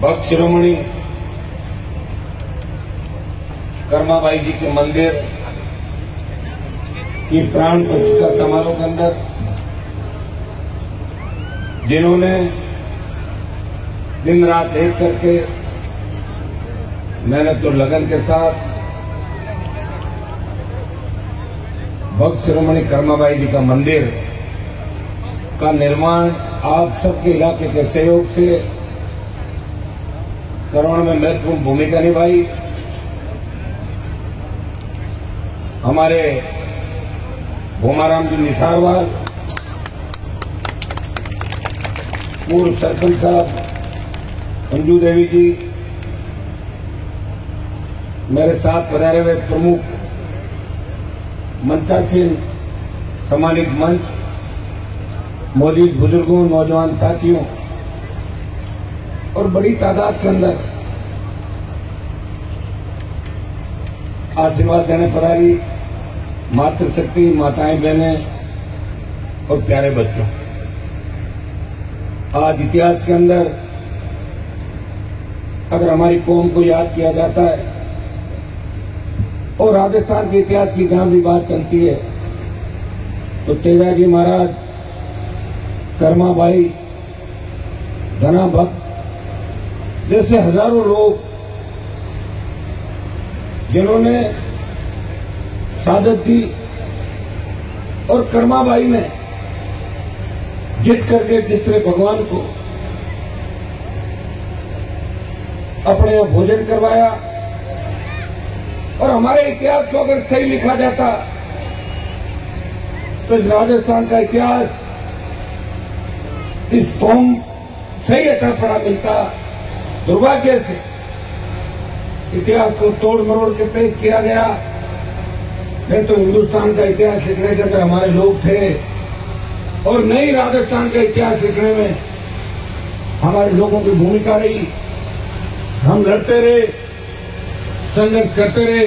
भक्त शिरोमणि कर्माबाई जी के मंदिर की प्राण प्रतिष्ठा समारोह के अंदर जिन्होंने दिन रात एक करके मेहनत और लगन के साथ भक्त शिरोमणि कर्माबाई जी का मंदिर का निर्माण आप सबके इलाके के सहयोग से करवाने में महत्वपूर्ण भूमिका निभाई। हमारे भोमाराम जी निठारवाल, पूर्व सरपंच साहब अंजू देवी जी, मेरे साथ पधारे हुए प्रमुख मंचासीन सम्मानित मंच, मौजूद बुजुर्गों, नौजवान साथियों और बड़ी तादाद के अंदर आशीर्वाद देने पधारी मातृशक्ति, माताएं, बहनें और प्यारे बच्चों, आज इतिहास के अंदर अगर हमारी कौम को याद किया जाता है और राजस्थान के इतिहास की जहां भी बात चलती है तो तेजाजी महाराज, कर्माबाई, धना भक्त जैसे हजारों लोग जिन्होंने शहादत दी और कर्माबाई ने जित करके जिस तरह भगवान को अपने यहां भोजन करवाया। और हमारे इतिहास को अगर सही लिखा जाता तो इस राजस्थान का इतिहास इस कौम सही अटा पड़ा मिलता। दुर्भाग्य से इतिहास को तोड़ मरोड़ के पेश किया गया, नहीं तो हिंदुस्तान का इतिहास लिखने के अंदर हमारे लोग थे और नई राजस्थान का इतिहास लिखने में हमारे लोगों की भूमिका रही। हम लड़ते रहे, संघर्ष करते रहे।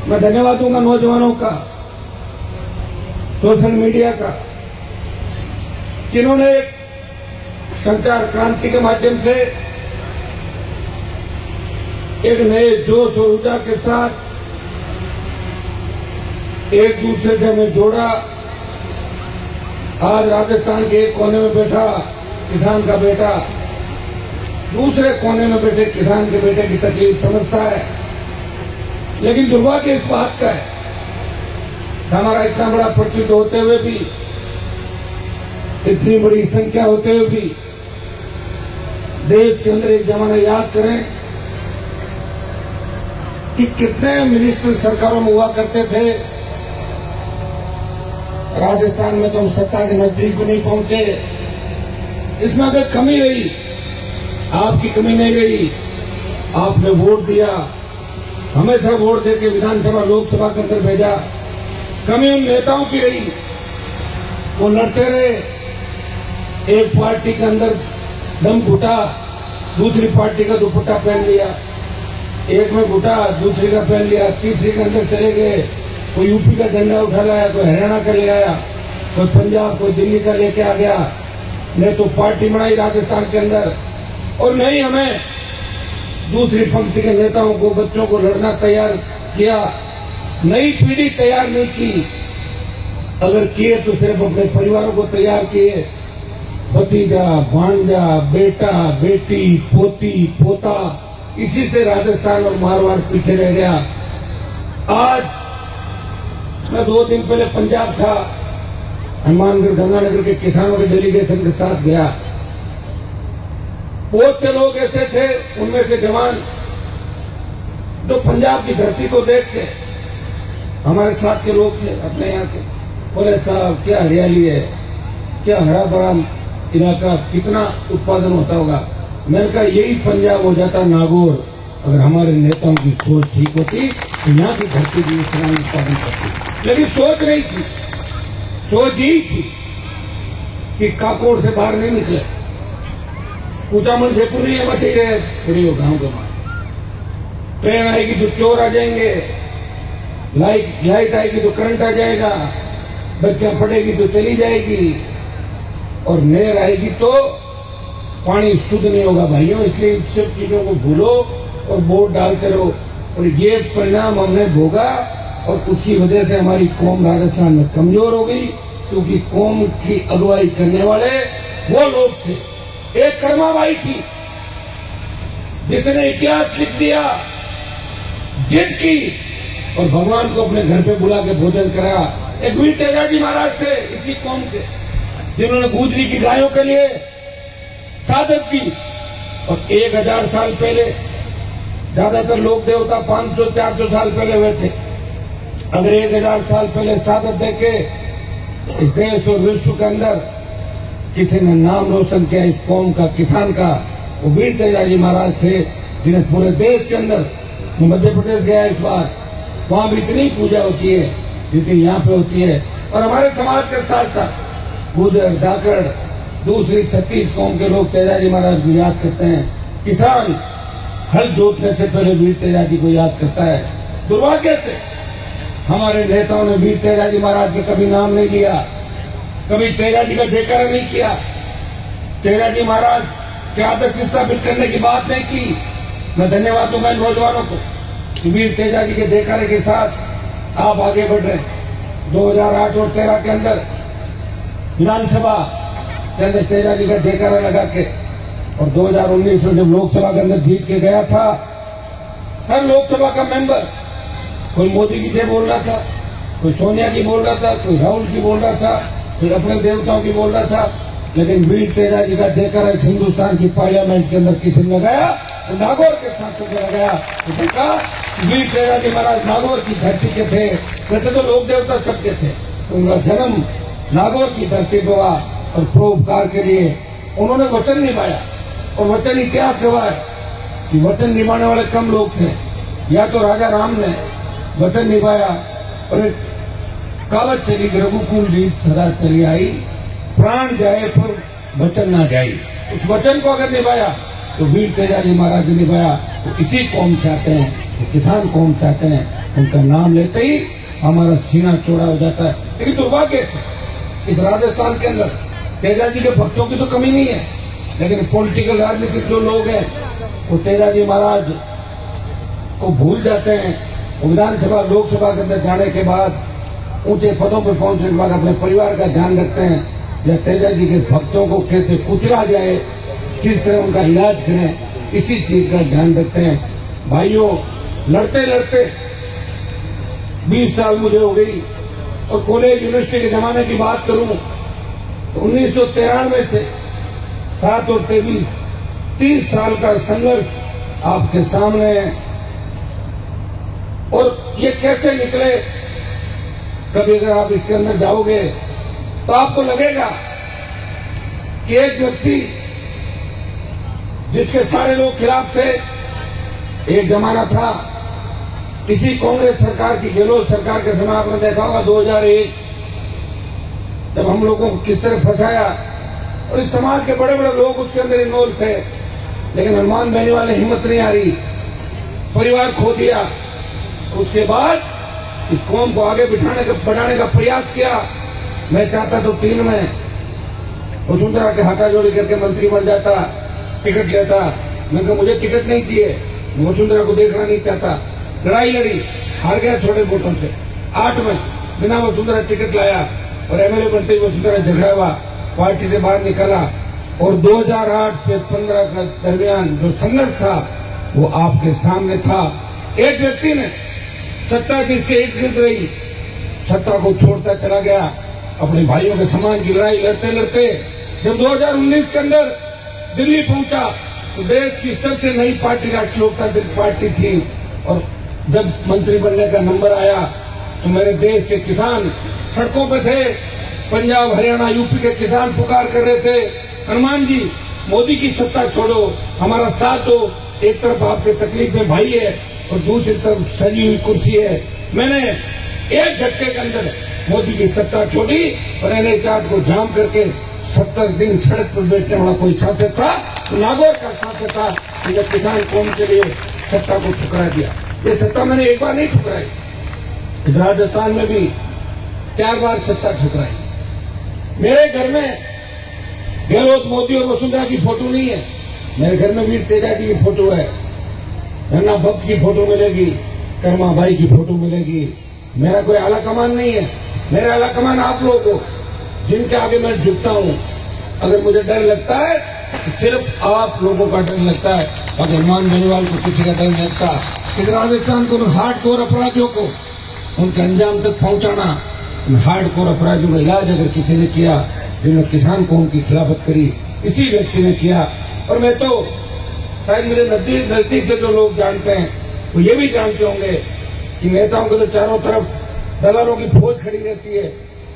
मैं धन्यवाद दूंगा नौजवानों का, सोशल मीडिया का, जिन्होंने एक संचार क्रांति के माध्यम से एक नए जोश और ऊर्जा के साथ एक दूसरे से हमें जोड़ा। आज राजस्थान के एक कोने में बैठा किसान का बेटा दूसरे कोने में बैठे किसान के बेटे की तकलीफ समझता है। लेकिन दुर्भाग्य इस बात का है, हमारा इतना बड़ा प्रतिनिधित्व होते हुए भी, इतनी बड़ी संख्या होते हुए भी, देश के अंदर एक जमाना याद करें कि कितने मिनिस्टर सरकारों में हुआ करते थे। राजस्थान में तो हम सत्ता के नजदीक भी नहीं पहुंचे। इसमें अगर कमी रही, आपकी कमी नहीं रही। आपने वोट दिया, हमेशा वोट देके विधानसभा लोकसभा के अंदर भेजा। कमी उन नेताओं की रही, वो लड़ते रहे। एक पार्टी के अंदर दम घुटा, दूसरी पार्टी का दुपट्टा पहन लिया, एक में घुटा, दूसरी का पहन लिया, तीसरी के अंदर चले गए। कोई यूपी का झंडा उठा लाया, कोई हरियाणा का ले आया, कोई पंजाब, कोई दिल्ली का लेके आ गया। नहीं तो पार्टी बनाई राजस्थान के अंदर, और नहीं हमें दूसरी पंक्ति के नेताओं को, बच्चों को लड़ना तैयार किया। नई पीढ़ी तैयार नहीं की। अगर किए तो सिर्फ अपने परिवारों को तैयार किए। भतीजा, भांजा, बेटा, बेटी, पोती, पोता, इसी से राजस्थान और मारवाड़ पीछे रह गया। आज मैं 2 दिन पहले पंजाब था, हनुमानगढ़ गंगानगर के किसानों के डेलीगेशन के साथ गया। बहुत से लोग ऐसे थे, उनमें से जवान जो पंजाब की धरती को देख के हमारे साथ के लोग थे अपने यहाँ के, बोले साहब क्या हरियाली है, क्या हरा भरा इलाका, कितना उत्पादन होता होगा। मैंने कहा यही पंजाब हो जाता नागौर अगर हमारे नेताओं की सोच ठीक होती तो यहाँ की धरती भी इतना उत्पादन करती। लेकिन सोच नहीं थी, सोच यही थी कि काकोड़ से बाहर नहीं निकले। कुचामन जयपुर नहीं है, बचे रहे खड़ी हो गांव के बाहर। ट्रेन आएगी तो चोर आ जाएंगे, लाइट आएगी तो करंट आ जाएगा, बच्चा पड़ेगी तो चली जाएगी, और नहर आएगी तो पानी शुद्ध नहीं होगा भाइयों। इसलिए इन सब चीजों को भूलो और वोट डालते रहो। और ये परिणाम हमने भोगा और उसकी वजह से हमारी कौम राजस्थान में कमजोर हो गई, क्योंकि कौम की अगुवाई करने वाले वो लोग थे। एक कर्माबाई थी जिसने इतिहास लिख दिया, जिद की और भगवान को अपने घर पे बुला के भोजन करा। एक वीर तेजाजी महाराज थे इसी कौम के, जिन्होंने गुजरी की गायों के लिए शहादत दी। और 1000 साल पहले ज्यादातर लोग देवता 500-400 साल पहले हुए थे। अगर 1000 साल पहले शहादत देके इस देश और विश्व के अंदर किसी ने नाम रोशन किया इस कौम का, किसान का, वो वीर तेजाजी महाराज थे, जिन्हें पूरे देश के अंदर, मध्य प्रदेश गया इस बार, वहां भी इतनी पूजा होती है जितनी यहाँ पे होती है। और हमारे समाज के साथ साथ गुजर, धाकड़, दूसरी 36 कौम के लोग तेजाजी महाराज को याद करते हैं। किसान हल जोतने से पहले वीर तेजाजी को याद करता है। दुर्भाग्य से हमारे नेताओं ने वीर तेजाजी महाराज के कभी नाम नहीं लिया, कभी तेजाजी का जयकारा नहीं किया, तेजाजी महाराज के आदर्श स्थापित करने की बात नहीं की। मैं धन्यवाद दूंगा इन नौजवानों को कि वीर तेजाजी के जयकारे के साथ आप आगे बढ़ रहे हैं। 2008 और 13 के अंदर विधानसभा के अंदर तेजाजी का जयकारा लगा के, और 2019 में जब लोकसभा के अंदर जीत के गया था, हर लोकसभा का मेंबर कोई मोदी की जय बोल रहा था, कोई सोनिया की बोल रहा था, कोई राहुल की बोल रहा था, कोई अपने देवताओं की बोल रहा था। लेकिन वीर तेजाजी का जयकारा हिंदुस्तान की पार्लियामेंट के अंदर किसी ने लगाया, तो नागौर के सांसद ने लगाया। तो देखा वीर तेजाजी महाराज नागौर की धरती के थे। वैसे तो लोक देवता सबके थे, तो उनका जन्म नागौर की धरती पर हुआ और परोपकार के लिए उन्होंने वचन निभाया। और वचन इतिहास गवाह है कि वचन निभाने वाले कम लोग थे। या तो राजा राम ने वचन निभाया और एक कहावत चली, रघुकुल रीत सदा चली आई, प्राण जाए पर वचन ना जाए। उस वचन को अगर निभाया तो वीर तेजाजी महाराज ने निभाया। तो इसी कौम चाहते हैं, तो किसान कौम चाहते हैं, उनका नाम लेते ही हमारा सीना चौड़ा हो जाता है। लेकिन दुर्भाग्य से इस राजस्थान के अंदर तेजाजी के भक्तों की तो कमी नहीं है, लेकिन पॉलिटिकल राजनीतिक जो लोग हैं वो तेजाजी महाराज को भूल जाते हैं। विधानसभा लोकसभा के अंदर जाने के बाद, ऊंचे पदों पर पहुंचने के बाद अपने परिवार का ध्यान रखते हैं, या तेजाजी के भक्तों को कैसे कुचला जाए, किस तरह उनका इलाज करें, इसी चीज का ध्यान रखते हैं। भाइयों, लड़ते लड़ते 20 साल मुझे हो गई, और कॉलेज यूनिवर्सिटी के जमाने की बात करूं तो 1993 से 7 और 23 30 साल का संघर्ष आपके सामने है। और ये कैसे निकले, कभी अगर आप इसके अंदर जाओगे तो आपको लगेगा कि एक व्यक्ति जिसके सारे लोग खिलाफ थे, एक जमाना था इसी कांग्रेस सरकार की, गहलोत सरकार के समय आपने देखा होगा 2001 जब हम लोगों को किस तरह फंसाया, और इस समाज के बड़े बड़े लोग उसके अंदर इन्वॉल्व थे। लेकिन हनुमान बेनीवाल ने हिम्मत नहीं आ रही, परिवार खो दिया। उसके बाद इस कौम को आगे बढ़ाने का प्रयास किया। मैं चाहता तो 3 में वसुंधरा के हाथाजोड़ी करके मंत्री बन जाता, टिकट लेता। मैं कहा मुझे टिकट नहीं चाहिए, मैं वसुंधरा को देखना नहीं चाहता। लड़ाई लड़ी, हार गया थोड़े वोटों से। 8 में बिना वसुंधरा टिकट लाया और एमएलए बनते ही वसुंधरा झगड़ा हुआ, पार्टी से बाहर निकला। और 2008 से 15 का दरमियान जो संघर्ष था वो आपके सामने था। एक व्यक्ति ने सत्ता जिसके इर्द गिर्द रही, सत्ता को छोड़ता चला गया, अपने भाइयों के समान की लड़ाई लड़ते लड़ते जब 2019 के अंदर दिल्ली पहुंचा तो देश की सबसे नई पार्टी राष्ट्रीय लोकतांत्रिक पार्टी थी। और जब मंत्री बनने का नंबर आया तो मेरे देश के किसान सड़कों पे थे। पंजाब, हरियाणा, यूपी के किसान पुकार कर रहे थे, हनुमान जी मोदी की सत्ता छोड़ो, हमारा साथ दो। एक तरफ आपके तकलीफ में भाई है और दूसरी तरफ सजी हुई कुर्सी है। मैंने एक झटके के अंदर मोदी की सत्ता छोड़ी और एनए चार्ट को जाम करके 70 दिन सड़क पर बैठने वाला कोई सांसद था तो नागौर का सांसद था, जब किसान कौम के लिए सत्ता को ठुकरा दिया। ये सत्ता मैंने एक बार नहीं ठुकराई, इस राजस्थान में भी 4 बार सत्ता ठुकराई। मेरे घर में गहलोत, मोदी और वसुंधरा की फोटो नहीं है। मेरे घर में वीर तेजा जी की फोटो है, धन्ना भक्त की फोटो मिलेगी, कर्मा बाई की फोटो मिलेगी। मेरा कोई आला कमान नहीं है, मेरा आला कमान आप लोग हो, जिनके आगे मैं झुकता हूं। अगर मुझे डर लगता है तो सिर्फ आप लोगों का डर लगता है, अगर हनुमान बेनीवाल को किसी का डर नहीं लगता। इस राजस्थान को हार्डकोर अपराधियों को उनके अंजाम तक पहुंचाना, उन हार्डकोर अपराधियों का इलाज अगर किसी ने किया, जिन्होंने किसान कौम की खिलाफत करी, इसी व्यक्ति ने किया। और मैं तो शायद मेरे नजदीक से जो लोग जानते हैं वो ये भी जानते होंगे कि नेताओं के तो चारों तरफ दलालों की फौज खड़ी रहती है।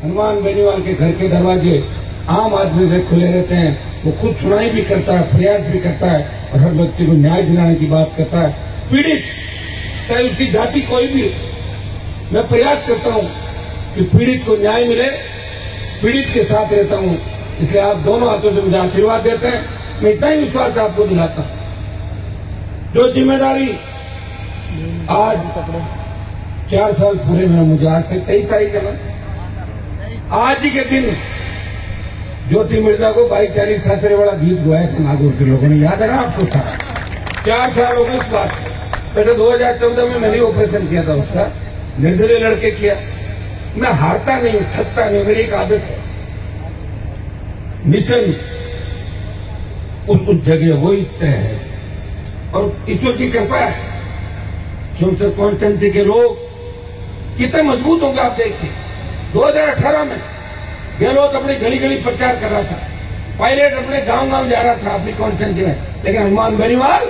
हनुमान बेनीवाल के घर के दरवाजे आम आदमी से खुले रहते हैं। वो खुद सुनाई भी करता है, प्रयास भी करता है और हर व्यक्ति को न्याय दिलाने की बात करता है। पीड़ित चाहे उसकी जाति कोई भी, मैं प्रयास करता हूं कि पीड़ित को न्याय मिले, पीड़ित के साथ रहता हूं। इसलिए आप दोनों हाथों से मुझे आशीर्वाद देते हैं। मैं इतना ही विश्वास आपको दिलाता हूं, जो जिम्मेदारी आज 4 साल पूरे में मुझे, आज से 23 तारीख है ना, आज ही के दिन ज्योति मिर्जा को भाईचारी सासरे वाला गीत गाया था नागौर के लोगों ने, याद है ना आपको? सारा 4 साल हो गए इस बात। पहले 2014 में मैंने ऑपरेशन किया था उसका, निर्दलीय लड़के किया। मैं हारता नहीं, थकता नहीं, मेरी एक आदत है। मिशन उस जगह वही तय है और ईश्वर की कृपा है कि उनसे कॉन्स्टेंसी के लोग कितने मजबूत होंगे आप देखिए। 2018 में गहलोत अपनी गली गली प्रचार कर रहा था, पायलट अपने गांव गांव जा रहा था अपनी कॉन्स्टेंसी में, लेकिन हनुमान बेनीवाल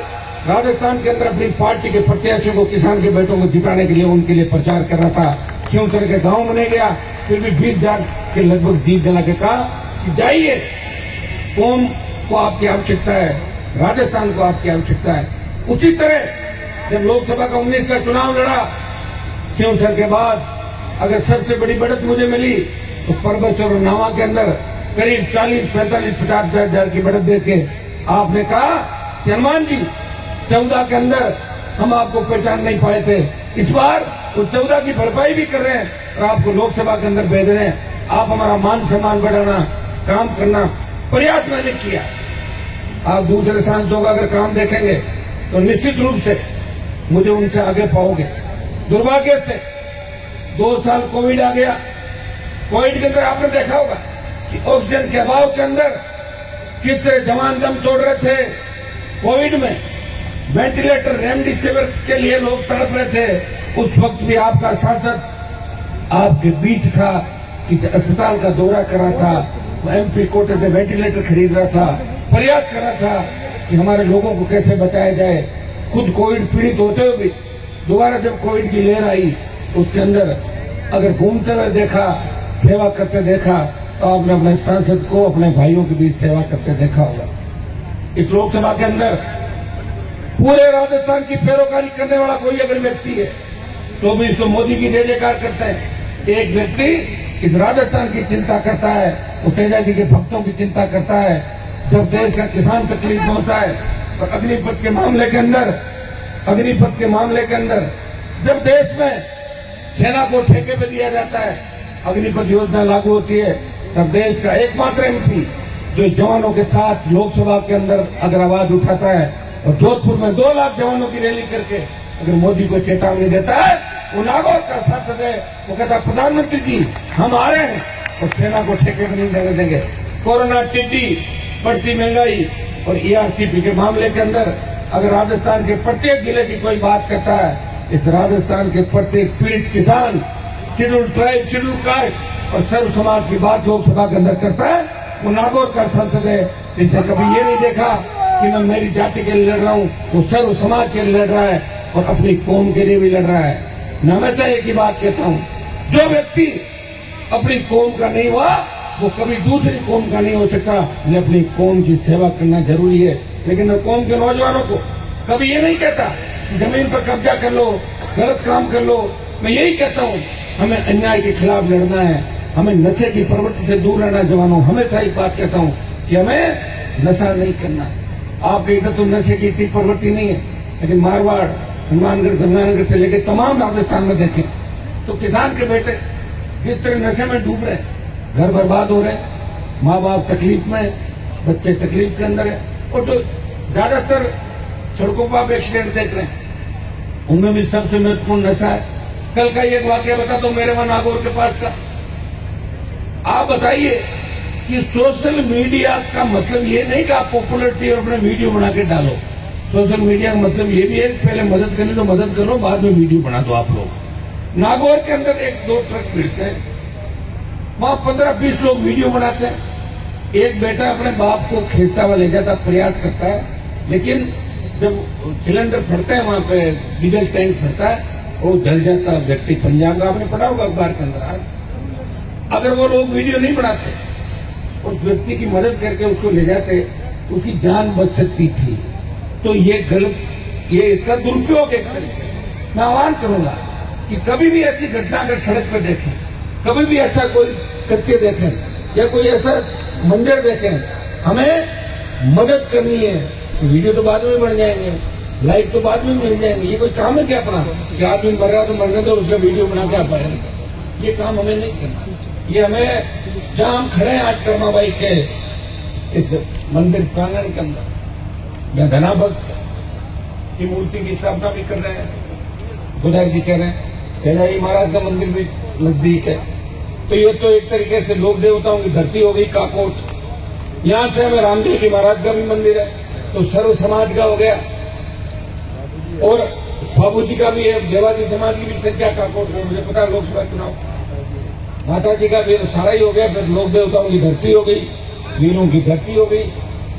राजस्थान के अंदर अपनी पार्टी के प्रत्याशियों को, किसान के बेटों को जिताने के लिए उनके लिए प्रचार कर रहा था। क्यों करके गांव में नहीं गया, फिर भी 20,000 के लगभग जीत दिला के कहा कि जाइए, कौम को आपकी आवश्यकता है, राजस्थान को आपकी आवश्यकता है। उसी तरह जब लोकसभा का 19 का चुनाव लड़ा, सिंहसर के बाद अगर सबसे बड़ी बढ़त मुझे मिली तो परबत और नावा के अंदर करीब 40, 45, 50 हजार की बढ़त देके आपने कहा कि हनुमान जी 14 के अंदर हम आपको पहचान नहीं पाए थे, इस बार वो 14 की भरपाई भी कर रहे हैं और आपको लोकसभा के अंदर भेज रहे हैं। आप हमारा मान सम्मान बढ़ाना, काम करना प्रयास मैंने किया। आप दूसरे सांसदों का अगर काम देखेंगे तो निश्चित रूप से मुझे उनसे आगे पाओगे। दुर्भाग्य से 2 साल कोविड आ गया। कोविड के अंदर आपने देखा होगा कि ऑक्सीजन के अभाव के अंदर किस तरह जवान दम तोड़ रहे थे। कोविड में वेंटिलेटर, रेमडेसिविर के लिए लोग तड़प रहे थे। उस वक्त भी आपका सांसद आपके बीच था कि अस्पताल का दौरा कर रहा था, एमपी कोटे से वेंटिलेटर खरीद रहा था, प्रयास कर रहा था कि हमारे लोगों को कैसे बचाया जाए। खुद कोविड पीड़ित होते हुए भी दोबारा जब कोविड की लहर आई, उसके अंदर अगर घूमते हुए देखा, सेवा करते देखा, तो आपने अपने सांसद को अपने भाइयों के बीच सेवा करते देखा होगा। इस लोकसभा के अंदर पूरे राजस्थान की पैरोकारी करने वाला कोई अगर व्यक्ति है तो भी इसको मोदी की जय जयकार करते हैं। एक व्यक्ति इस राजस्थान की चिंता करता है, वो तेजा जी के भक्तों की चिंता करता है। जब देश का किसान तकलीफ में होता है और अग्निपथ के मामले के अंदर जब देश में सेना को ठेके पे दिया जाता है, अग्निपथ योजना लागू होती है, तब देश का एकमात्र एमपी जो जवानों के साथ लोकसभा के अंदर अगर आवाज उठाता है और जोधपुर में 2 लाख जवानों की रैली करके अगर मोदी को चेतावनी देता है, वो नागौर का सांसद है, वो कहता है प्रधानमंत्री जी हम आ रहे हैं और सेना को ठेके पे नहीं देने देंगे। कोरोना, टिड्डी, बढ़ती महंगाई और ईआरसीपी के मामले के अंदर अगर राजस्थान के प्रत्येक जिले की कोई बात करता है, इस राजस्थान के प्रत्येक पीड़ित किसान, शेड्यूल ट्राइब, शेड्यूल कास्ट और सर्व समाज की बात लोकसभा के अंदर करता है, वो नागौर का सांसद है। जिसने कभी ये नहीं देखा कि मैं मेरी जाति के लिए लड़ रहा हूँ, वो सर्व समाज के लिए लड़ रहा है और अपनी कौम के लिए भी लड़ रहा है। मैं हमेशा एक ही बात कहता हूँ, जो व्यक्ति अपनी कौम का नहीं हुआ वो कभी दूसरी कौम का नहीं हो सकता। मैं अपनी कौम की सेवा करना जरूरी है, लेकिन मैं कौम के नौजवानों को कभी ये नहीं कहता जमीन पर कब्जा कर लो, गलत काम कर लो। मैं यही कहता हूँ हमें अन्याय के खिलाफ लड़ना है, हमें नशे की प्रवृत्ति से दूर रहना। जवानों, हमेशा एक बात कहता हूँ कि हमें नशा नहीं करना। आपके इधर तो नशे की इतनी प्रवृत्ति नहीं है, लेकिन मारवाड़, हनुमानगढ़, गंगानगर से लेकर तमाम राजस्थान में देखें तो किसान के बेटे जिस तरह नशे में डूब रहे, घर बर्बाद हो रहे, माँ बाप तकलीफ में, बच्चे तकलीफ के अंदर है। और जो ज्यादातर सड़कों पर आप एक्सीडेंट देख रहे हैं, उनमें भी सबसे महत्वपूर्ण नशा है। कल का एक वाकया बता दो मेरे वहां नागौर के पास का। आप बताइए कि सोशल मीडिया का मतलब ये नहीं कि आप पॉपुलरिटी और अपना वीडियो बना के डालो। सोशल मीडिया का मतलब ये भी है कि पहले मदद करनी तो मदद करो, बाद में वीडियो बना दो आप लोग। नागौर के अंदर 1-2 ट्रक भिड़ते हैं, वहां 15-20 लोग वीडियो बनाते हैं। एक बेटा अपने बाप को खींचता हुआ ले जाता, प्रयास करता है, लेकिन जब सिलेंडर फटता है वहां पे डीजल टैंक फटता है, वो जल जाता है व्यक्ति। पंजाब का आपने पढ़ा होगा अखबार के अंदर आज। अगर वो लोग वीडियो नहीं बनाते, उस व्यक्ति की मदद करके उसको ले जाते, उसकी जान बच सकती थी। तो ये गलत, ये इसका दुरुपयोग एक तरीके। मैं आह्वान करूंगा कि कभी भी ऐसी घटना अगर सड़क पर देखें, कभी भी ऐसा कोई कृत्य देखें या कोई ऐसा मंजर देखें, हमें मदद करनी है। वीडियो तो बाद में बन जाएंगे, लाइक तो बाद में मिल जाएंगे। ये कोई काम है क्या अपना कि आदमी मर रहा तो मरने दो, उसका वीडियो बना के आप आएंगे? ये काम हमें नहीं करना। ये हमें जहां हम खड़े हैं आज कर्मा बाई के इस मंदिर प्रांगण के अंदर, या घना भक्त की मूर्ति की स्थापना भी कर रहे हैं। बुधार जी कह रहे हैं केदारी महाराज का मंदिर भी नजदीक है। तो ये तो एक तरीके से लोक देवताओं की धरती हो गई काकोट। यहां से हमें रामदेव जी महाराज का भी मंदिर है, तो सर्व समाज का हो गया। और बाबू जी का भी है, देवाजी समाज की भी संख्या काकोट है, मुझे पता है लोकसभा चुनाव। माता जी का भी सारा ही हो गया, फिर लोक देवताओं की धरती हो गई, वीरों की धरती हो गई।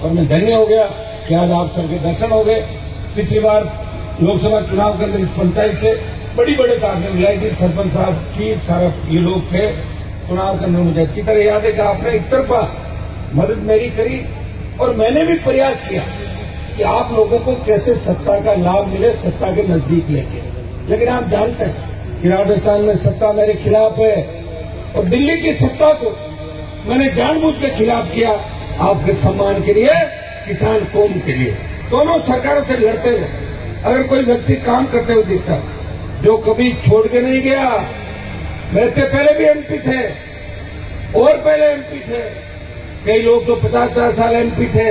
और मैं धन्य हो गया कि आज आप सबके दर्शन हो गए। पिछली बार लोकसभा चुनाव के अंदर इस पंचायत से बड़ी बड़े ताकत मिलाई थी, सरपंच साहब की सारा ये लोग थे चुनाव के अंदर। मुझे अच्छी तरह याद है कि आपने एक तरफा मदद मेरी करी और मैंने भी प्रयास किया कि आप लोगों को कैसे सत्ता का लाभ मिले, सत्ता के नजदीक लेके। लेकिन आप जानते हैं कि राजस्थान में सत्ता मेरे खिलाफ है और दिल्ली की सत्ता को मैंने जानबूझ के खिलाफ किया, आपके सम्मान के लिए, किसान कौम के लिए। दोनों सरकारों से लड़ते हुए अगर कोई व्यक्ति काम करते हुए दिखता जो कभी छोड़ के नहीं गया, मेरे से पहले भी एमपी थे और पहले एमपी थे, कई लोग तो 50-50 साल एमपी थे,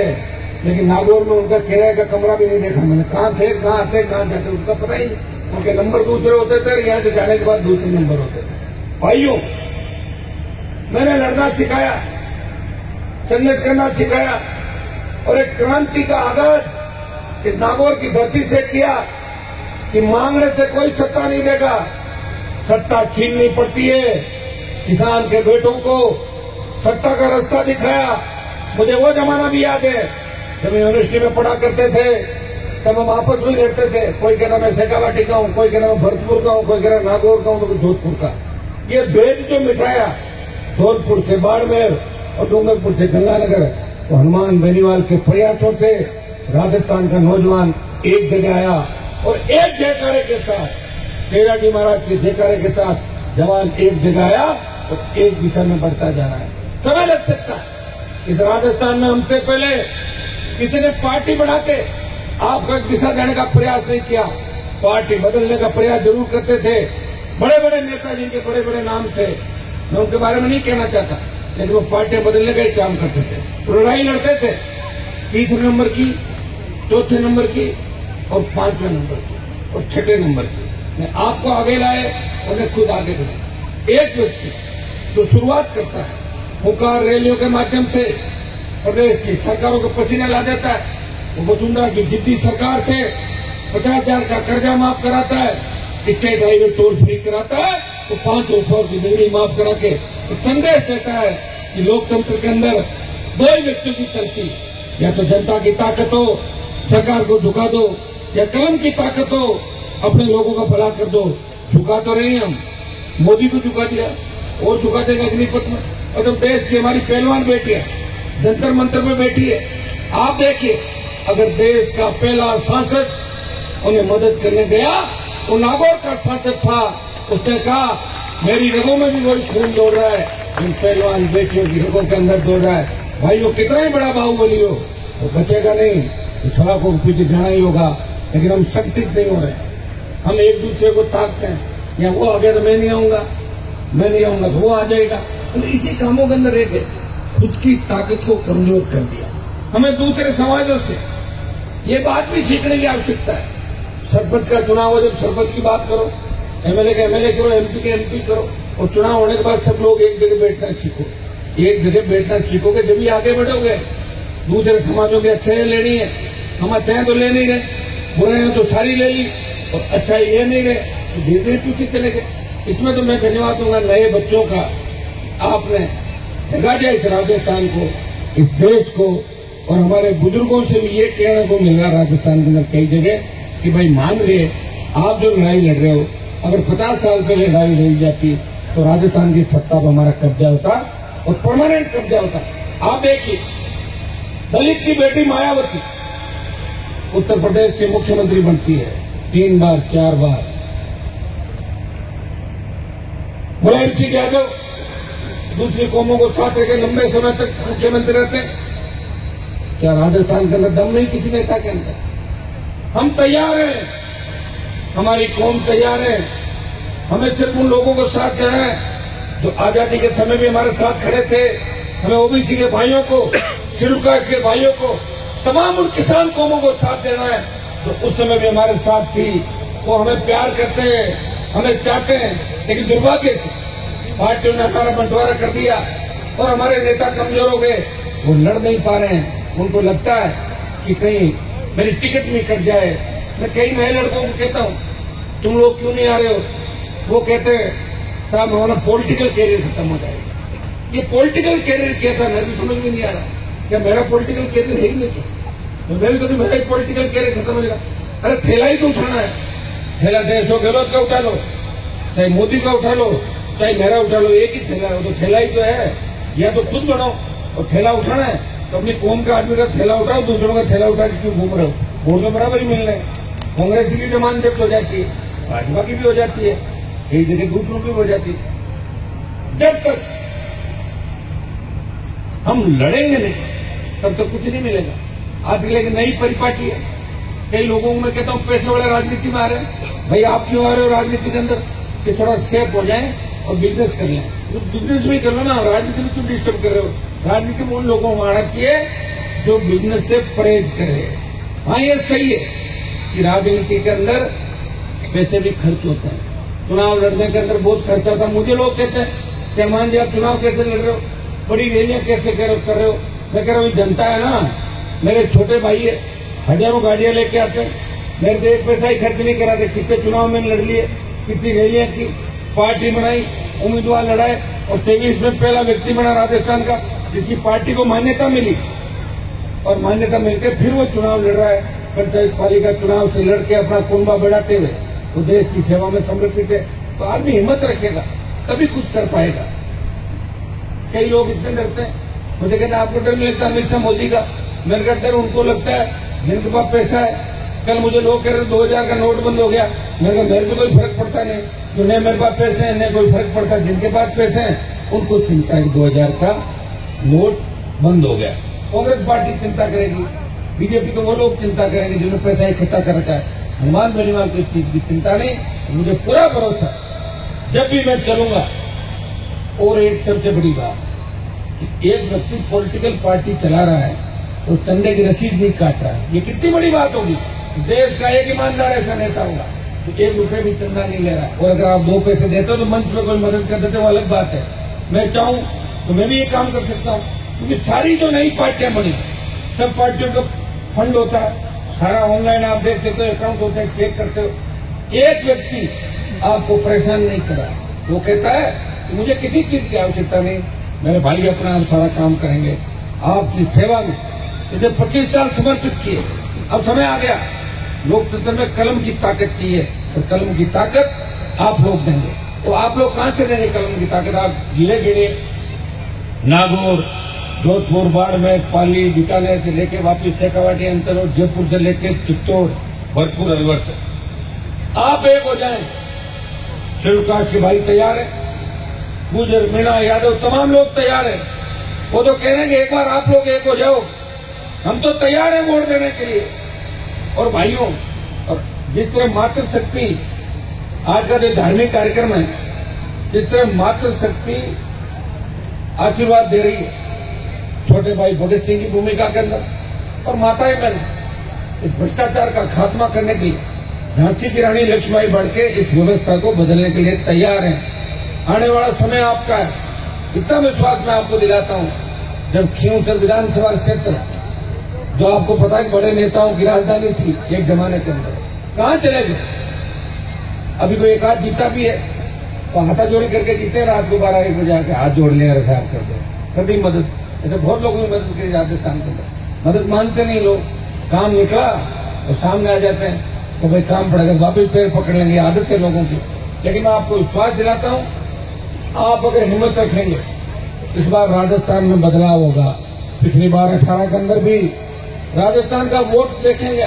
लेकिन नागौर में उनका किराए का कमरा भी नहीं देखा मैंने। कहाँ थे, कहाँ आते, कहाँ जाते, उनका पता ही नहीं। उनके नंबर दूसरे होते थे, यहाँ से जाने के बाद दूसरे नंबर होते थे। भाइयों, मैंने लड़ना सिखाया, संघर्ष करना सिखाया और एक क्रांति का आगाज इस नागौर की धरती से किया कि मांगने से कोई सत्ता नहीं देगा, सत्ता छीननी पड़ती है। किसान के बेटों को सत्ता का रास्ता दिखाया। मुझे वो जमाना भी याद है जब यूनिवर्सिटी में पढ़ा करते थे, तब हम आपस में लड़ते थे। कोई कह रहा मैं शेखावाटी का हूं, कोई कह रहा मैं भरतपुर का हूं, कोई कह रहा नागौर का हूं, तो जोधपुर का। ये भेद जो मिटाया धौलपुर से बाड़मेर और डूंगरपुर से गंगानगर, तो हनुमान बेनीवाल के प्रयासों से राजस्थान का नौजवान एक जगह आया और एक जयकारे के साथ, केदारी महाराज के जयकारे के साथ जवान एक जगह आया और एक दिशा में बढ़ता जा रहा है। समय लग सकता है। इस राजस्थान में हमसे पहले किसी ने पार्टी बना के आपको दिशा देने का प्रयास नहीं किया। पार्टी बदलने का प्रयास जरूर करते थे। बड़े बड़े नेता जिनके बड़े बड़े नाम थे, मैं उनके बारे में नहीं कहना चाहता, लेकिन वो पार्टियां बदलने का ही काम करते थे। लड़ाई लड़ते थे, तीसरे नंबर की, चौथे नंबर की और 5वें नंबर की और 6ठे नंबर की। मैं आपको आगे लाए, उन्हें खुद आगे बढ़े। एक व्यक्ति जो शुरुआत करता है हुंकार रैलियों के माध्यम से, प्रदेश की सरकारों को पसीना ला देता है, वो वसुंधरा की जिद्दी सरकार से 50,000 का कर्जा माफ कराता है, स्टेट हाईवे टोल फ्री कराता है, तो 5 रुपयों की बिजली माफ करा के एक संदेश देता है कि लोकतंत्र के अंदर दो ही व्यक्तियों की तरक्की, या तो जनता की ताकत हो, सरकार को झुका दो, या कलम की ताकत हो, अपने लोगों का भला कर दो। झुका तो नहीं हम, मोदी को झुका दिया और झुका देगा अग्निपथ में। और जब देश की हमारी पहलवान बेटी है, जंतर मंतर में बैठी है, आप देखिए, अगर देश का पहला सांसद उन्हें मदद करने गया तो नागौर का सांसद था, उसने कहा मेरी रगों में भी वही खून दौड़ रहा है, इन पहलवान बेटियों की रगों के अंदर दौड़ रहा है। भाई वो कितना ही बड़ा बाहुबली हो, वो बचेगा नहीं, तो सड़कों के पीछे जाना ही होगा। लेकिन हम संगठित नहीं हो रहे, हम एक दूसरे को ताकते हैं, या वो आ गया तो मैं नहीं आऊंगा, मैं नहीं आऊंगा तो वो आ जाएगा। तो इसी कामों के अंदर रह के खुद की ताकत को कमजोर कर दिया। हमें दूसरे समाजों से ये बात भी सीखने की आवश्यकता है। सरपंच का चुनाव हो, जब सरपंच की बात करो, एमएलए का एमएलए करो, एमपी के एमपी करो, और चुनाव होने के बाद सब लोग एक जगह बैठना सीखो। एक जगह बैठना सीखोगे जब भी आगे बढ़ोगे। दूसरे समाजों के अच्छाई लेनी है, हम अच्छाई तो ले नहीं रहे, बुराइयां तो सारी ले ली और अच्छाई ले नहीं रहे, तो धीरे धीरे पीछे चले गए। इसमें तो मैं धन्यवाद दूंगा नए बच्चों का, आपने जगा दिया इस राजस्थान को, इस देश को। और हमारे बुजुर्गों से भी ये कहने को मिल रहा राजस्थान के अंदर कई जगह कि भाई मान रहे आप जो लड़ाई लड़ रहे हो, अगर 50 साल पहले लड़ाई लड़ी जाती तो राजस्थान की सत्ता पर हमारा कब्जा होता और परमानेंट कब्जा होता। आप देखिए, दलित की बेटी मायावती उत्तर प्रदेश से मुख्यमंत्री बनती है 3 बार 4 बार। मुलायम सिंह यादव दूसरी कौमों को साथ लेकर लंबे समय तक मुख्यमंत्री रहते। क्या राजस्थान के अंदर दम नहीं किसी नेता के अंदर? हम तैयार हैं, हमारी कौम तैयार है। हमें सिर्फ उन लोगों को साथ देना है जो आजादी के समय भी हमारे साथ खड़े थे। हमें ओबीसी के भाइयों को, शेड्यूल कास्ट के भाइयों को, तमाम उन किसान कौमों को साथ देना है जो उस समय भी हमारे साथ थी। वो हमें प्यार करते हैं, हमें चाहते हैं, लेकिन दुर्भाग्य से पार्टियों ने हमारा बंटवारा कर दिया और हमारे नेता कमजोर हो गए। वो लड़ नहीं पा रहे हैं। उनको लगता है कि कहीं मेरी टिकट नहीं कट जाए। मैं कई नए लड़कों को कहता हूं, तुम लोग क्यों नहीं आ रहे हो? वो कहते हैं साहब हमारा पॉलिटिकल कैरियर खत्म हो जाएगा। ये पॉलिटिकल कैरियर क्या था, मैं भी समझ में नहीं आ रहा। क्या मेरा पॉलिटिकल कैरियर है ही नहीं? तो मैं भी कहती मेरा एक पॉलिटिकल कैरियर खत्म हो जाएगा। अरे थैला ही तो उठाना है। थैला चाहे अशोक गहलोत का उठा लो, चाहे मोदी का उठा लो, चाहे मेरा उठा लो, एक ही थैला है। तो थैला ही तो है। या तो खुद बनो और थैला उठाना है तो अपनी कौम का आदमी का थैला उठाओ, दूसरों का थैला उठा के क्यों घूम रहे हो? वोट तो बराबर ही मिल रहे हैं। कांग्रेस की डिमांड जब्त हो जाती है, भाजपा की भी हो जाती है, कई जगह दूसरों की भी हो जाती है। जब तक हम लड़ेंगे नहीं तब तक कुछ नहीं मिलेगा। आज लेकिन नई परिपाटी है। कई लोगों को मैं कहता हूं पैसे वाले राजनीति में आ रहे हैं। भाई आप क्यों आ रहे हो राजनीति के अंदर? कि थोड़ा सेफ हो जाए और बिजनेस कर लें। तो बिजनेस भी कर लो ना, राजनीति में क्यों डिस्टर्ब कर रहे हो? राजनीति में उन लोगों को आना चाहिए जो बिजनेस से परहेज करे। हाँ ये सही है कि राजनीति के अंदर पैसे भी खर्च होते हैं। चुनाव लड़ने के अंदर बहुत खर्चा होता है। मुझे लोग कहते हैं कि मान जी आप चुनाव कैसे लड़ रहे हो, बड़ी रैलियां कैसे कर रहे हो? मैं कह रहा हूँ जनता है ना, मेरे छोटे भाई है, हजारों गाड़ियां लेके आते हैं, मेरे को एक पैसा ही खर्च नहीं कराते। कितने चुनाव में लड़ लिए, कितनी रैलियां की, पार्टी बनाई, उम्मीदवार लड़ाए और 23 में पहला व्यक्ति बना राजस्थान का जिसकी पार्टी को मान्यता मिली। और मान्यता मिलकर फिर वो चुनाव लड़ रहा है। पंचायत पालिका चुनाव से लड़के अपना कुंबा बढ़ाते हुए वो देश की सेवा में समर्पित है। तो आदमी हिम्मत रखेगा तभी कुछ कर पाएगा। कई लोग इतने डरते हैं, मुझे कहते हैं आपको डर नहीं लगता अमित शाह मोदी का? मेरे का डर उनको लगता है जिनके पास पैसा है। कल मुझे लोग कह रहे 2000 का नोट बंद हो गया। मेरे को कोई फर्क पड़ता नहीं, तो नहीं मेरे पास पैसे हैं नहीं कोई फर्क पड़ता। जिनके पास पैसे हैं उनको चिंता है 2000 का नोट बंद हो गया। कांग्रेस पार्टी चिंता करेगी, बीजेपी को वो लोग चिंता करेंगे जिन्होंने पैसा इकट्ठा कर रखा है। हनुमान बेनीवाल कोई चीज की चिंता नहीं। मुझे पूरा भरोसा जब भी मैं चलूंगा। और एक सबसे बड़ी बात कि एक व्यक्ति पॉलिटिकल पार्टी चला रहा है और चंदे की रसीद नहीं काट रहा है, ये कितनी बड़ी बात होगी। देश का एक ईमानदार ऐसा नेता होगा तो 1 रुपये भी चंदा नहीं ले रहा। और अगर आप 2 पैसे देते हो तो मंच में कोई मदद कर देते, वो अलग बात है। मैं चाहूं तो मैं भी ये काम कर सकता हूं, क्योंकि सारी जो नई पार्टियां बनी, सब पार्टियों का फंड होता है, सारा ऑनलाइन आप देख सकते हो, अकाउंट होते हैं, चेक करते हो। एक व्यक्ति आपको परेशान नहीं कर रहा, वो कहता है कि मुझे किसी चीज की आवश्यकता नहीं, मेरे भाई अपना आप सारा काम करेंगे आपकी सेवा में। इसे 25 साल समर्पित किए। अब समय आ गया, लोकतंत्र में कलम की ताकत चाहिए, तो कलम की ताकत आप लोग देंगे। तो आप लोग कहां से देंगे कलम की ताकत? आप जिले गिने, नागौर, जोधपुर, बाड़मेर, पाली, बीकानेर से लेके वापिस शेखावाटी, अंतरोड, जयपुर से लेके चित्तौड़, भरतपुर, अलवर तक आप एक हो जाएं। शेड्यूल कास्ट के भाई तैयार है, गुजर, मीणा, यादव तमाम लोग तैयार हैं। वो तो कह रहे हैं कि एक बार आप लोग एक हो जाओ। हम तो तैयार हैं वोट देने के लिए। और भाइयों, और जिस तरह मातृशक्ति आज का जो धार्मिक कार्यक्रम है, जिस तरह मातृशक्ति आशीर्वाद दे रही है छोटे भाई भगत सिंह की भूमिका के अंदर, और माताएं बहन इस भ्रष्टाचार का खात्मा करने के लिए झांसी की रानी लक्ष्मीबाई बढ़ के इस व्यवस्था को बदलने के लिए तैयार हैं। आने वाला समय आपका है, इतना विश्वास मैं आपको दिलाता हूं। जब खींवसर विधानसभा क्षेत्र, जो आपको पता है बड़े नेताओं की राजधानी थी एक जमाने के अंदर, कहां चले गए? अभी कोई एक आध जीता भी है तो हाथाजोड़ी करके जीते, रात को 12-1 बजे आके हाथ जोड़ लिया, साहब कर दी मदद। ऐसे बहुत लोगों की मदद करी राजस्थान के अंदर, मदद मानते नहीं लोग। काम निकला और सामने आ जाते हैं तो भाई काम पड़ेगा, वापिस पैर पकड़ लेंगे, आदत है लोगों की। लेकिन मैं आपको विश्वास दिलाता हूं, आप अगर हिम्मत रखेंगे इस बार राजस्थान में बदलाव होगा। पिछली बार 18 के अंदर भी राजस्थान का वोट देखेंगे,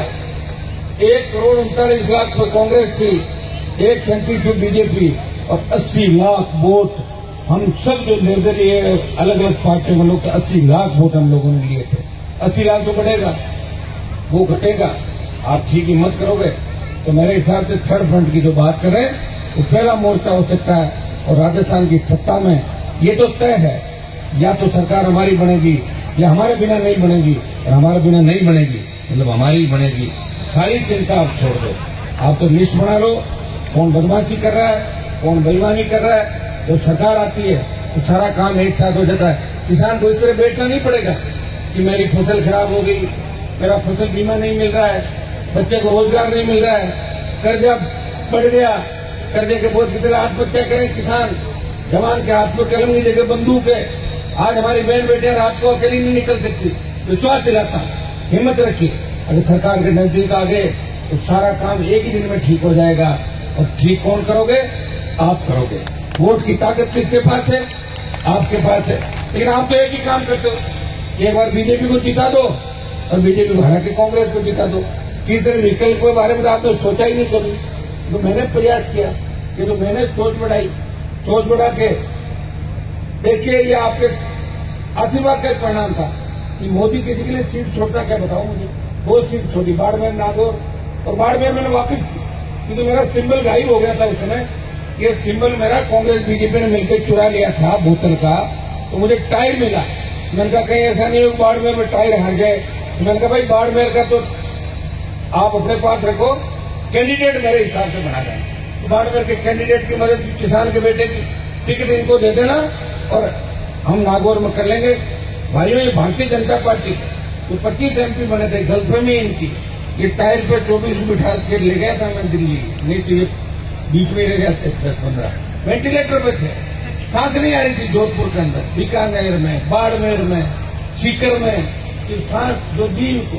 1,39,00,000 पर कांग्रेस थी, 137 पर बीजेपी और 80 लाख वोट हम सब जो निर्दलीय अलग अलग पार्टियों के लोग, 80 लाख वोट हम लोगों ने लिए थे। 80 लाख तो बढ़ेगा, वो घटेगा। आप ठीक हिम्मत करोगे तो मेरे हिसाब से थर्ड फ्रंट की जो बात करें वो पहला मोर्चा हो सकता है। और राजस्थान की सत्ता में ये तो तय है, या तो सरकार हमारी बनेगी या हमारे बिना नहीं बनेगी, और हमारे बिना नहीं बनेगी मतलब हमारी बनेगी। सारी चिंता आप छोड़ दो, आप तो लिस्ट बना लो कौन बदमाशी कर रहा है, कौन बेईमानी कर रहा है। जब सरकार आती है तो सारा काम एक साथ हो जाता है। किसान को इस तरह बैठना नहीं पड़ेगा कि मेरी फसल खराब हो गई, मेरा फसल बीमा नहीं मिल रहा है, बच्चे को रोजगार नहीं मिल रहा है, कर्जा बढ़ गया, कर्जे के बोझ की तरह आत्महत्या करें किसान। जवान के हाथ में कलम की जगह बंदूक है। आज हमारी बहन बेटियां रात को अकेली नहीं निकल सकती। विश्वास दिलाता, हिम्मत रखिए, अगर सरकार के नजदीक आ गए तो सारा काम एक ही दिन में ठीक हो जाएगा। और ठीक कौन करोगे? आप करोगे। वोट की ताकत किसके पास है? आपके पास है। लेकिन आप तो एक ही काम करते हो कि एक बार बीजेपी को जिता दो और बीजेपी को हरा के कांग्रेस को जिता दो। तीसरे विकल्प के बारे में तो आपने सोचा ही नहीं कभी। तो मैंने प्रयास किया कि तो मैंने सोच बढ़ा के देखिए, ये आपके आशीर्वाद का एक परिणाम था कि मोदी किसी के लिए सीट छोड़ता, क्या बताऊं मुझे। 2 सीट छोड़ी, बाड़मेर नागौर, और बाड़मेर मैंने वापिस की क्योंकि मेरा सिंबल गायब हो गया था उस समय। ये सिंबल मेरा कांग्रेस बीजेपी ने मिलकर चुरा लिया था बोतल का, तो मुझे टायर मिला। मैंने कहा कहीं ऐसा नहीं हो बाड़मेर में टायर हार जाए। मैंने कहा भाई बाड़मेर का तो आप अपने पास रखो, कैंडिडेट मेरे हिसाब से बना दें। बाड़मेर के कैंडिडेट की मदद, किसान के बेटे की टिकट इनको दे देना और हम नागौर में कर लेंगे। भाइयों, ये भारतीय जनता पार्टी तो 25 MP बने थे, गलतफहमी इनकी। ये टायर पे 24 बिठा के ले गया था मैं दिल्ली, नहीं तो ये बीच में रह गया थे 10-15। वेंटिलेटर पे थे, सांस नहीं आ रही थी जोधपुर के अंदर, बीकानेर में, बाड़मेर में, सीकर में। तो सांस जो दी इनको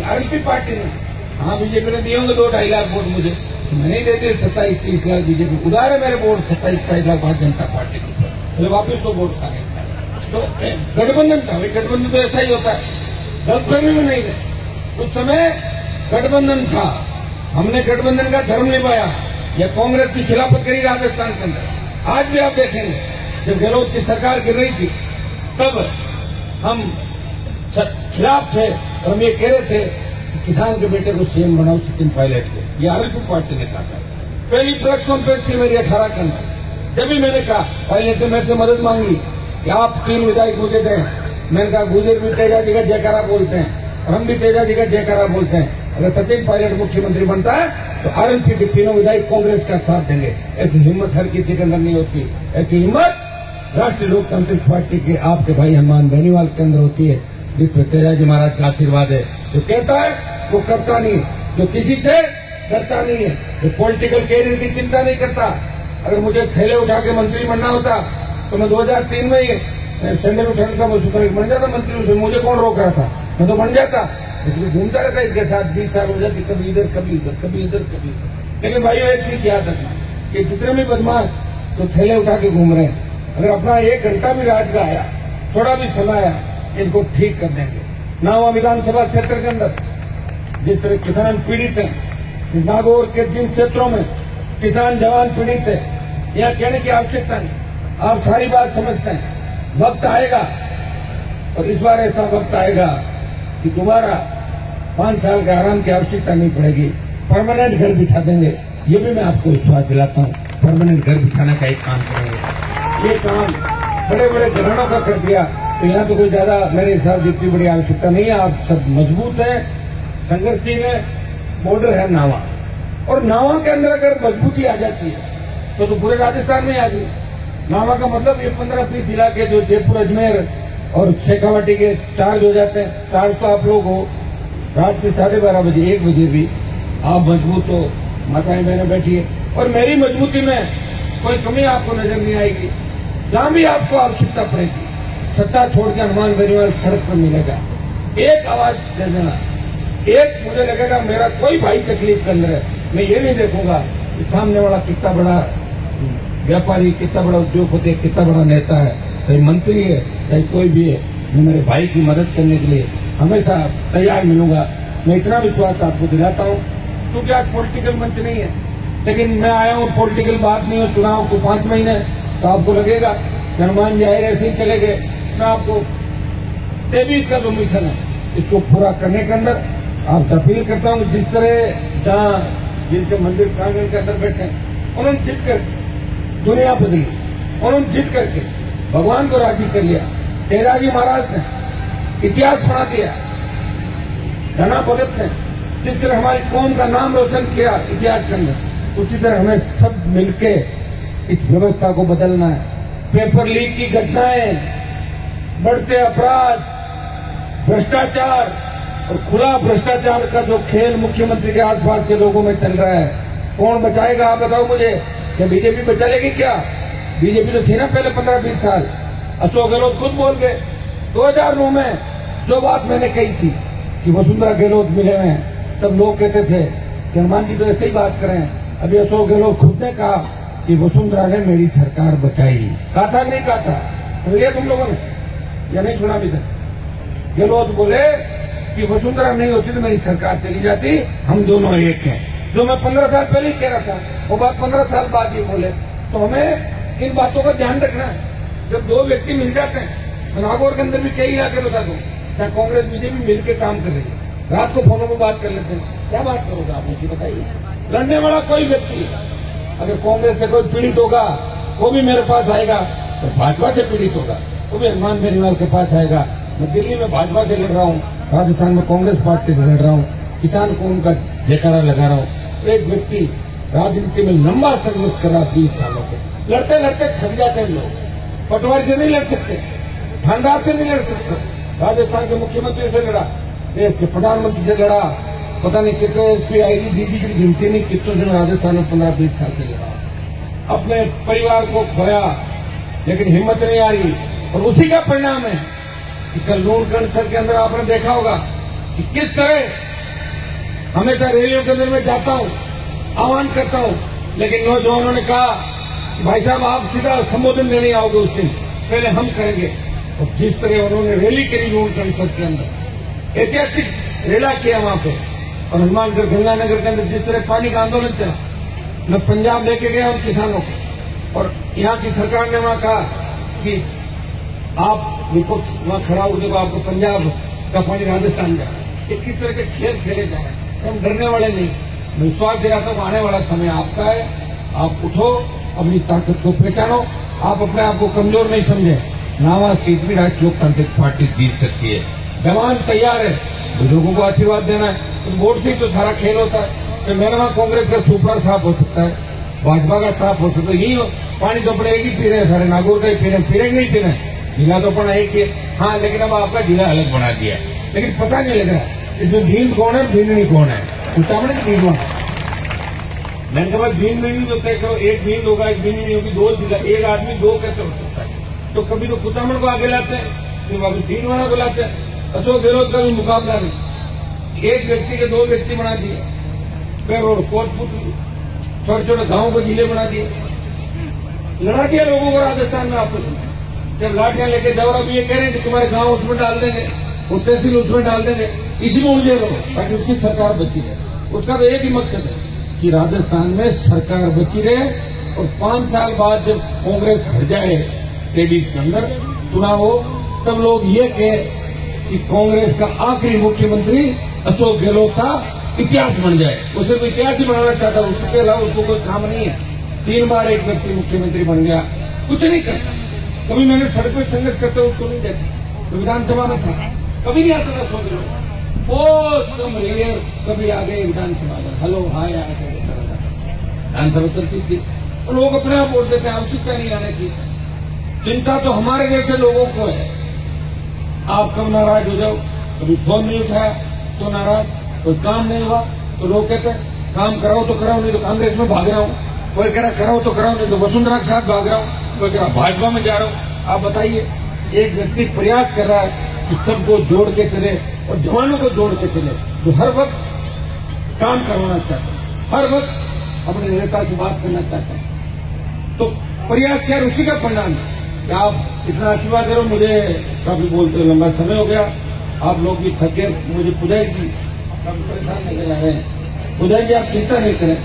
आरएलपी पार्टी ने। हाँ, बीजेपी ने दिए होंगे 2-2.5 लाख वोट मुझे, तो मैंने दे दिए 27-30 लाख बीजेपी। उधार है मेरे वोट 27-28 लाख भारतीय जनता पार्टी के ऊपर, तो वापिस तो वोट खा गए। तो गठबंधन था, भाई गठबंधन तो ऐसा ही होता है, गलतफहमी में नहीं रहे। उस समय गठबंधन था, हमने गठबंधन का धर्म निभाया, या कांग्रेस की खिलाफत करी राजस्थान के अंदर। आज भी आप देखेंगे जब गहलोत की सरकार गिर रही थी तब हम खिलाफ थे और हम ये कह रहे थे कि किसान के बेटे को सीएम बनाओ सचिन पायलट को। ये आरएलपी पार्टी ने कहा था। पहली प्रेस कॉन्फ्रेंस थी मेरी 18 के अंदर, जब भी मैंने कहा, पायलट ने मेरे से मदद मांगी कि आप 3 विधायक मुझे दें। मैंने कहा गुजर भी तेजा जी का जयकारा बोलते हैं और हम भी तेजा जी का जयकारा बोलते हैं। अगर सचिन पायलट मुख्यमंत्री बनता है तो आरएलपी के 3 विधायक कांग्रेस का साथ देंगे। ऐसी हिम्मत हर किसी के अंदर नहीं होती। ऐसी हिम्मत राष्ट्रीय लोकतांत्रिक पार्टी के आपके भाई हनुमान बेनीवाल के अंदर होती है, जिसपे तेजा जी महाराज का आशीर्वाद है। जो कहता है वो करता नहीं, जो किसी से डरता नहीं है, जो पॉलिटिकल कैरियर की चिंता नहीं करता। अगर मुझे थैले उठा के मंत्री बनना होता तो मैं 2003 में ही सेंट्रल उठाने का सुपर बन जाता मंत्री। से मुझे कौन रोक रहा था, मैं तो बन जाता। लेकिन घूमता रहता इसके साथ 20 साल हो जाती, कभी इधर कभी इधर, कभी इधर कभी इधर। लेकिन भाइयों, एक चीज याद रखना कि जितने भी बदमाश तो थैले उठा के घूम रहे हैं, अगर अपना 1 घंटा भी राज का आया, थोड़ा भी समय आया, इनको ठीक कर देंगे। नावा विधानसभा क्षेत्र के अंदर जिस तरह किसान पीड़ित हैं, नागौर के जिन क्षेत्रों में किसान जवान पीड़ित है, यह कहने की आवश्यकता नहीं, आप सारी बात समझते हैं। वक्त आएगा और इस बार ऐसा वक्त आएगा कि दोबारा 5 साल के आराम की आवश्यकता नहीं पड़ेगी, परमानेंट घर बिठा देंगे। ये भी मैं आपको विश्वास दिलाता हूँ, परमानेंट घर बिठाने का एक काम करेंगे। ये काम बड़े बड़े घरानों का कर दिया, तो यहाँ तो कोई ज्यादा मेरे हिसाब से इतनी बड़ी आवश्यकता नहीं है। आप सब मजबूत है, संघर्षशील है, बॉर्डर है नावा, और नावा के अंदर अगर मजबूती आ जाती है तो पूरे राजस्थान में आ गई। नावा का मतलब ये 15-20 इलाके जो जयपुर, अजमेर और शेखावाटी के चार्ज हो जाते हैं। चार्ज तो आप लोग हो, रात के 12:30 बजे 1 बजे भी आप मजबूत हो, माताएं बहनें बैठी है, और मेरी मजबूती में कोई कमी आपको नजर नहीं आएगी। जहां भी आपको आवश्यकता पड़ेगी, सत्ता छोड़ के हनुमान बेनीवाल सड़क पर मिलेगा, एक आवाज दे देना। एक मुझे लगेगा मेरा कोई भाई तकलीफ के अंदर है, मैं ये नहीं देखूंगा कि सामने वाला कितना बड़ा व्यापारी, कितना बड़ा उद्योगपति, कितना बड़ा नेता है, चाहे मंत्री है, चाहे कोई भी है, मैं मेरे भाई की मदद करने के लिए हमेशा तैयार मिलूंगा। मैं इतना विश्वास आपको दिलाता हूं, क्योंकि आज पॉलिटिकल मंच नहीं है, लेकिन मैं आया हूं पॉलिटिकल बात नहीं हो। चुनाव को 5 महीने, तो आपको लगेगा हनुमान जाहिर ऐसे ही चले गए। मैं आपको 23 का जो मिशन है इसको पूरा करने के अंदर आपसे अपील करता हूं। जिस तरह जहां जिनके मंदिर प्रांगण के अंदर बैठे उन्होंने जीत कर दुनिया बदली, उन्होंने जीत करके भगवान को राजी कर लिया। तेजाजी महाराज ने इतिहास बना दिया, धना भगत ने जिस तरह हमारी कौम का नाम रोशन किया इतिहास के अंदर, उसी तरह हमें सब मिलके इस व्यवस्था को बदलना है। पेपर लीक की घटनाएं, बढ़ते अपराध, भ्रष्टाचार और खुला भ्रष्टाचार का जो खेल मुख्यमंत्री के आसपास के लोगों में चल रहा है, कौन बचाएगा? आप बताओ मुझे। क्या बीजेपी बचा लेगी? क्या बीजेपी तो थी ना पहले 15-20 साल। अशोक गहलोत खुद बोल गए 2009 में जो बात मैंने कही थी कि वसुंधरा गहलोत मिले हुए हैं, तब लोग कहते थे कि हनुमान जी तो ऐसे ही बात करें। अभी अशोक गहलोत खुद ने कहा कि वसुंधरा ने मेरी सरकार बचाई। कहा था नहीं कहा था? तो ये तुम लोगों ने या नहीं सुना भी था? गहलोत बोले कि वसुंधरा नहीं होती तो मेरी सरकार चली जाती, हम दोनों एक हैं। जो मैं 15 साल पहले ही कह रहा था, वो बात 15 साल बाद ही बोले। तो हमें इन बातों का ध्यान रखना है। जब दो व्यक्ति मिल जाते हैं, नागौर के अंदर भी कई इलाके बता दूं क्या कांग्रेस बीजेपी मिलकर काम कर रही है, रात को फोनों में बात कर लेते हैं। क्या बात करोगे आप मुझे बताइए? लड़ने वाला कोई व्यक्ति अगर कांग्रेस से कोई पीड़ित होगा वो भी मेरे पास आएगा, तो भाजपा से पीड़ित होगा वो भी हनुमान बेनीवाल के पास आएगा। मैं दिल्ली में भाजपा से लड़ रहा हूँ, राजस्थान में कांग्रेस पार्टी से लड़ रहा हूँ, किसान को उनका जयकारा लगा रहा हूँ। एक व्यक्ति राजनीति में लंबा संघर्ष करा 20 सालों के, लड़ते लड़ते थक जाते हैं लोग। पटवारी से नहीं लड़ सकते, थानेदार से नहीं लड़ सकते, राजस्थान के मुख्यमंत्री से लड़ा, देश के प्रधानमंत्री से लड़ा, पता नहीं कितने एसपी आईजी डीजी की गिनती नहीं कितने दिन राजस्थान में 15-20 साल से लड़ा। अपने परिवार को खोया लेकिन हिम्मत नहीं आ रही, और उसी का परिणाम है कि कल लूणकंड सर के अंदर आपने देखा होगा कि किस तरह हमेशा रैलियों के अंदर मैं जाता हूं, आह्वान करता हूं, लेकिन नौजवानों ने कहा भाई साहब आप सीधा संबोधन देने आओगे उस दिन, पहले हम करेंगे। और जिस तरह उन्होंने रैली करी लूणकंड सर के अंदर, ऐतिहासिक रैला किया वहां पे, और हनुमानगढ़ गंगानगर के अंदर जिस तरह पानी का आंदोलन चला, मैं पंजाब लेके गया उन किसानों को, और यहाँ की सरकार ने वहां कहा कि आप विपक्ष वहां खड़ा हो देखो आपको पंजाब का पानी राजस्थान जा रहा है। ये किस तरह के खेल खेले जा रहे हैं, हम डरने वाले नहीं। मैं विश्वास दिलाता हूं आने वाला समय आपका है, आप उठो, अपनी ताकत को पहचानो, आप अपने आप को कमजोर नहीं समझे। नावा सीट भी राष्ट्रीय लोकतांत्रिक पार्टी जीत सकती है, जवान तैयार है, बुजुर्गों को आशीर्वाद देना है। तो वोट से तो सारा खेल होता है। तो मेरे वहां कांग्रेस का सुपड़ा साफ हो सकता है, भाजपा का साफ हो सकता है। यही पानी तो अपने एक ही पी रहे हैं, सारे नागौर का ही पी रहे हैं, पीरेंगे नहीं पीना जिला तो अपना एक ही है। हाँ, लेकिन अब आपका जिला अलग बना दिया, लेकिन पता नहीं लग रहा इसमें भींद कौन है भींदनी कौन है। कुटामण की भींदवा मैंने कहा भींद नहीं तो तय करो, एक भींद होगा एक भींद नहीं होगी, 2 जिला, एक आदमी 2 कैसे हो सकता है? तो कभी तो कुटामण को आगे लाते हैं, फिर अभी भींदवाड़ा को लाते हैं। अशोक गहलोत का भी मुकाबला नहीं, एक व्यक्ति के 2 व्यक्ति बना दिए, बेरोड कोटपुर छोटे छोटे गांवों को जिले बना दिए, लड़ा दिया लोगों को राजस्थान में आपस में। जब लाठियां लेके जाओ, अब ये कह रहे हैं कि तुम्हारे गांव उसमें डाल देंगे, वो तहसील उसमें डाल देंगे, इसी में उलझे रहो ताकि उसकी सरकार बची रहे। उसका तो एक ही मकसद है कि राजस्थान में सरकार बची रहे, और 5 साल बाद जब कांग्रेस हट जाए 23 के अंदर चुनाव हो, तब लोग ये कहे कि कांग्रेस का आखिरी मुख्यमंत्री अशोक गहलोत था, इतिहास बन जाए। वो सिर्फ इतिहास ही बनाना चाहता, उसके अलावा उसको कोई काम नहीं है। 3 बार एक व्यक्ति मुख्यमंत्री बन गया, कुछ नहीं करता। कभी मैंने सड़क पर संघर्ष करते उसको नहीं देखा, तो विधानसभा में था, कभी नहीं आता था 100 किलो, बहुत कम रेयर कभी आ गए विधानसभा में, हेलो हाय आया विधानसभा चलती थी। तो लोग अपने आप वोट देते हैं, आवश्यकता नहीं आने की। चिंता तो हमारे जैसे लोगों को है। आप कब नाराज हो जाओ, कभी फोन नहीं उठाया तो नाराज, कोई काम नहीं हुआ तो लोग कहते हैं काम कराओ तो कराओ, नहीं तो कांग्रेस में भाग रहा हूं, कोई कह रहा कराओ तो कराओ, नहीं तो वसुंधरा के साथ भाग रहा हूं, कोई कह रहा भाजपा में जा रहा हूं। आप बताइए, एक व्यक्ति प्रयास कर रहा है कि सबको जोड़ के चले और जवानों को जोड़ के चले, जो हर वक्त काम करवाना चाहते हैं, हर वक्त अपने नेता से बात करना चाहते हैं। तो प्रयास क्या, उसी का परिणाम है कि आप इतना आशीर्वाद करो। मुझे काफी बोलते लंबा समय हो गया, आप लोग भी थक गए, मुझे पुजारी जी काफी परेशान नजर आ रहे हैं। पुजारी जी आप चिंता नहीं करें,